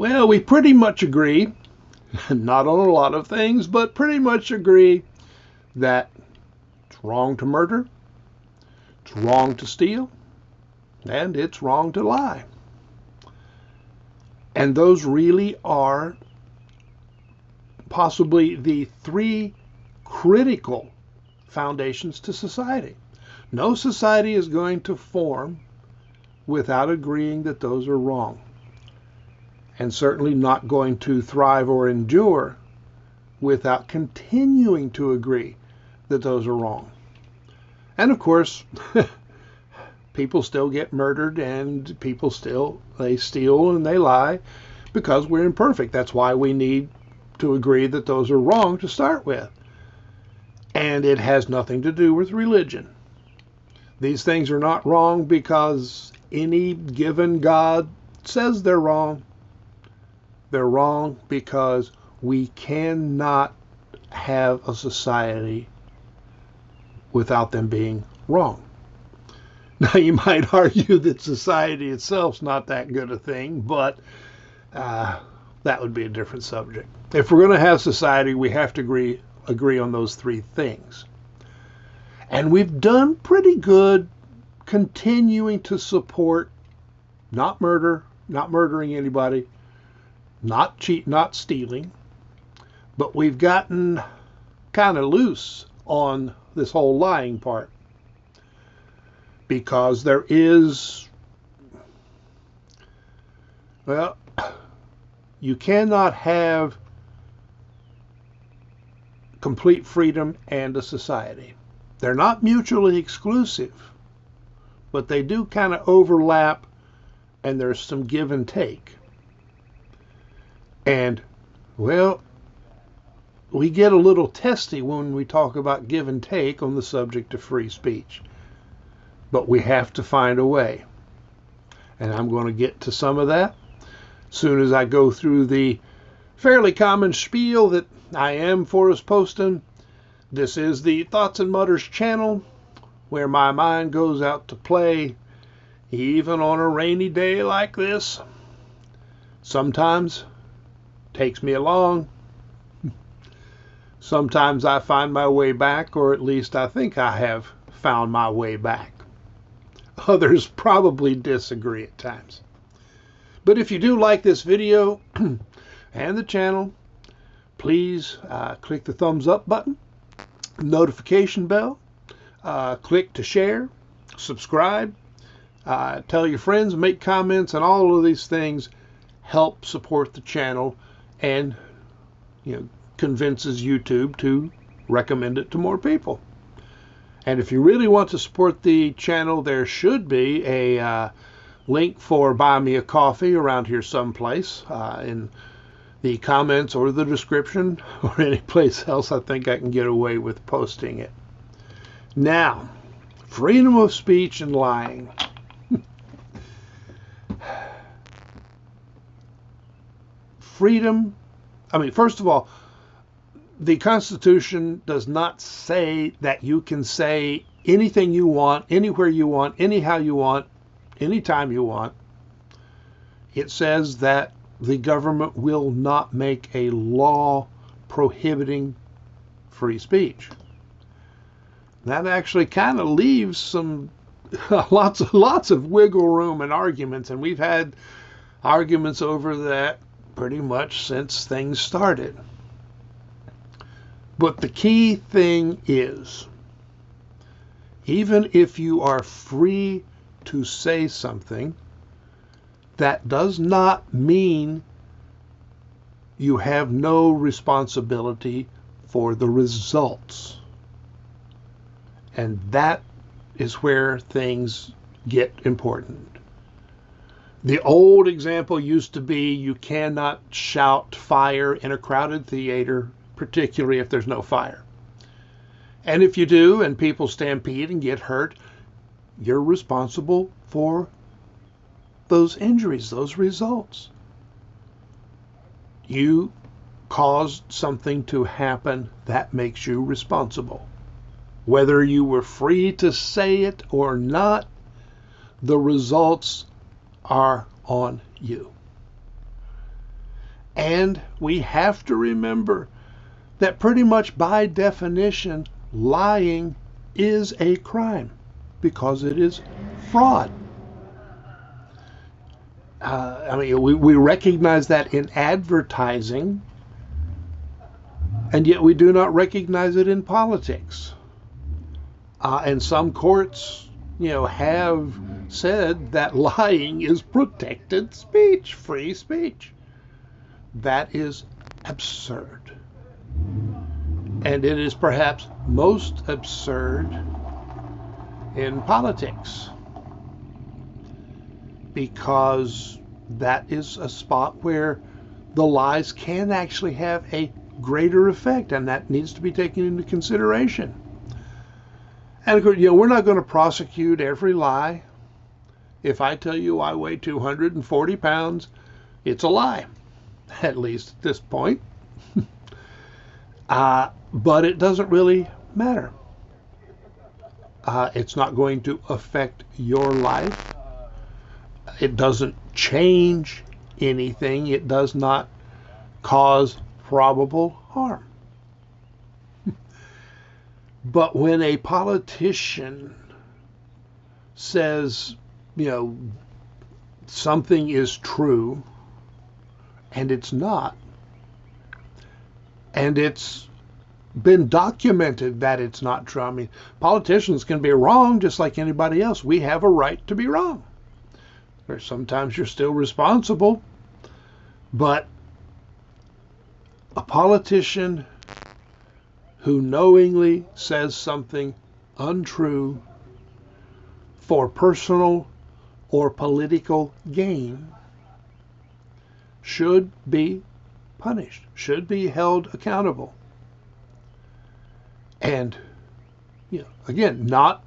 Well, we pretty much agree, not on a lot of things, but pretty much agree that it's wrong to murder, it's wrong to steal, and it's wrong to lie. And those really are possibly the three critical foundations to society. No society is going to form without agreeing that those are wrong, and certainly not going to thrive or endure without continuing to agree that those are wrong. And of course, people still get murdered, and people still, they steal and they lie because we're imperfect. That's why we need to agree that those are wrong to start with. And it has nothing to do with religion. These things are not wrong because any given God says they're wrong. They're wrong because we cannot have a society without them being wrong. Now, you might argue that society itself's not that good a thing, but that would be a different subject. If we're going to have society, we have to agree on those three things. And we've done pretty good continuing to support not murder, not murdering anybody, not cheat, not stealing, but we've gotten kind of loose on this whole lying part, because there is, well, you cannot have complete freedom and a society. They're not mutually exclusive, but they do kind of overlap, and there's some give and take. And, well, we get a little testy when we talk about give and take on the subject of free speech. But we have to find a way. And I'm going to get to some of that as soon as I go through the fairly common spiel that I am Forrest Poston. This is the Thoughts and Mutters channel, where my mind goes out to play, even on a rainy day like this. Sometimes takes me along. Sometimes I find my way back, or at least I think I have found my way back. Others probably disagree at times. But if you do like this video and the channel, please click the thumbs up button, notification bell, click to share, subscribe, tell your friends, make comments, and all of these things help support the channel and, convinces YouTube to recommend it to more people. And if you really want to support the channel, there should be a link for Buy Me a Coffee around here someplace in the comments or the description, or any place else I think I can get away with posting it. Now, freedom of speech and lying. First of all, the Constitution does not say that you can say anything you want, anywhere you want, anyhow you want, anytime you want. It says that the government will not make a law prohibiting free speech. That actually kind of leaves some lots of wiggle room and arguments, and we've had arguments over that pretty much since things started. But the key thing is, even if you are free to say something, that does not mean you have no responsibility for the results. And that is where things get important. The old example used to be you cannot shout fire in a crowded theater, particularly if there's no fire. And if you do and people stampede and get hurt, you're responsible for those injuries, those results. You caused something to happen that makes you responsible. Whether you were free to say it or not, the results are on you. And we have to remember that pretty much by definition, lying is a crime because it is fraud. We recognize that in advertising, and yet we do not recognize it in politics. And some courts, have said that lying is protected speech, free speech. That is absurd. And it is perhaps most absurd in politics, because that is a spot where the lies can actually have a greater effect, and that needs to be taken into consideration. And of course, we're not going to prosecute every lie. If I tell you I weigh 240 pounds, it's a lie, at least at this point. But it doesn't really matter. It's not going to affect your life. It doesn't change anything. It does not cause probable harm. But when a politician says, something is true and it's not, and it's been documented that it's not true. I mean, politicians can be wrong just like anybody else. We have a right to be wrong. Sometimes you're still responsible, but a politician who knowingly says something untrue for personal or political gain should be punished, should be held accountable. And, again, not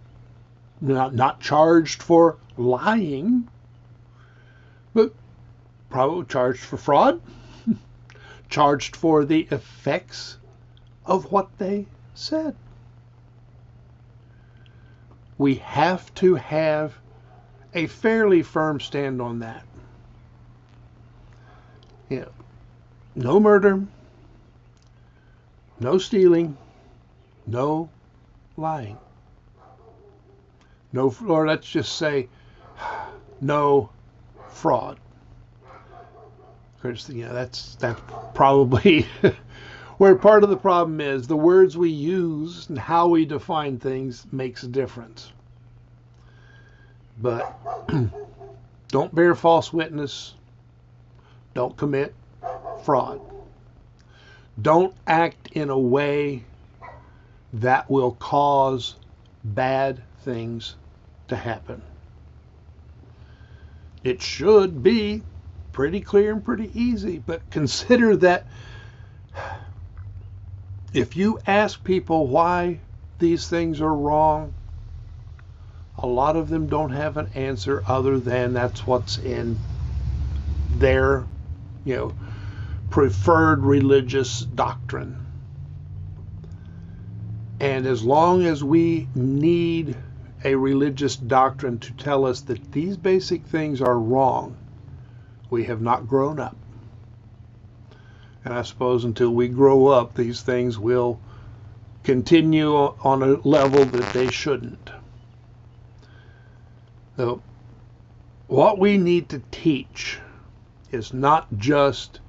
charged for lying, but probably charged for fraud, charged for the effects of what they said. We have to have a fairly firm stand on that. No murder, no stealing, no lying. No, or let's just say, no fraud. Of course, that's probably where part of the problem is. The words we use and how we define things makes a difference. But don't bear false witness. Don't commit fraud. Don't act in a way that will cause bad things to happen. It should be pretty clear and pretty easy, but consider that if you ask people why these things are wrong, a lot of them don't have an answer other than that's what's in their, preferred religious doctrine. And as long as we need a religious doctrine to tell us that these basic things are wrong, we have not grown up. And I suppose until we grow up, these things will continue on a level that they shouldn't. So, what we need to teach is not just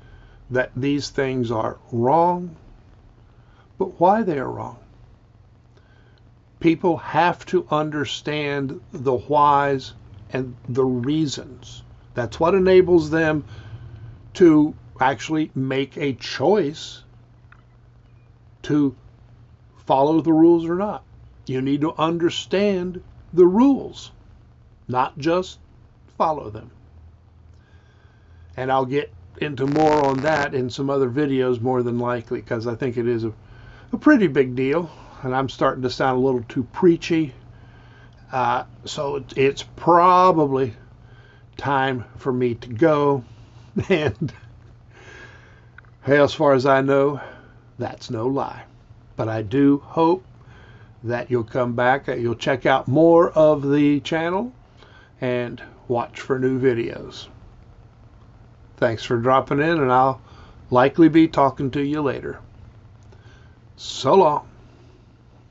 that these things are wrong, but why they are wrong. People have to understand the whys and the reasons. That's what enables them to actually make a choice to follow the rules or not. You need to understand the rules, not just follow them. And I'll get into more on that in some other videos more than likely, because I think it is a pretty big deal, and I'm starting to sound a little too preachy. So it's probably time for me to go. And hey, as far as I know, that's no lie. But I do hope that you'll come back, you'll check out more of the channel and watch for new videos. Thanks for dropping in, and I'll Likely be talking to you later. So long.